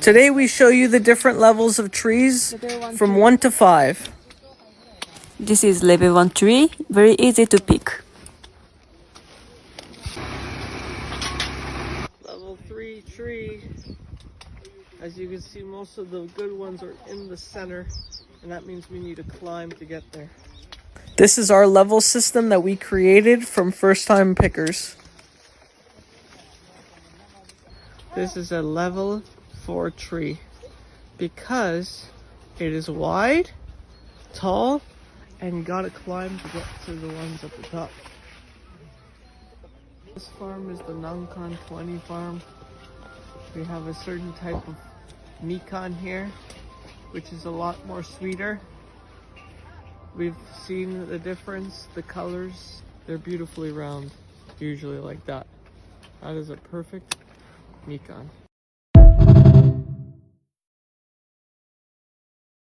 Today we show you the different levels of trees from 1 to 5. This is level 1 tree, very easy to pick. Level 3 tree. As you can see, most of the good ones are in the center, and that means we need to climb to get there. This is our level system that we created from first-time pickers. This is a level 4 tree because it is wide, tall, and you gotta climb to get to the ones at the top. This farm is the Nangkan 20 farm. We have a certain type of mikan here, which is a lot more sweeter. We've seen the difference, the colors, they're beautifully round, usually like that. That is a perfect mikan.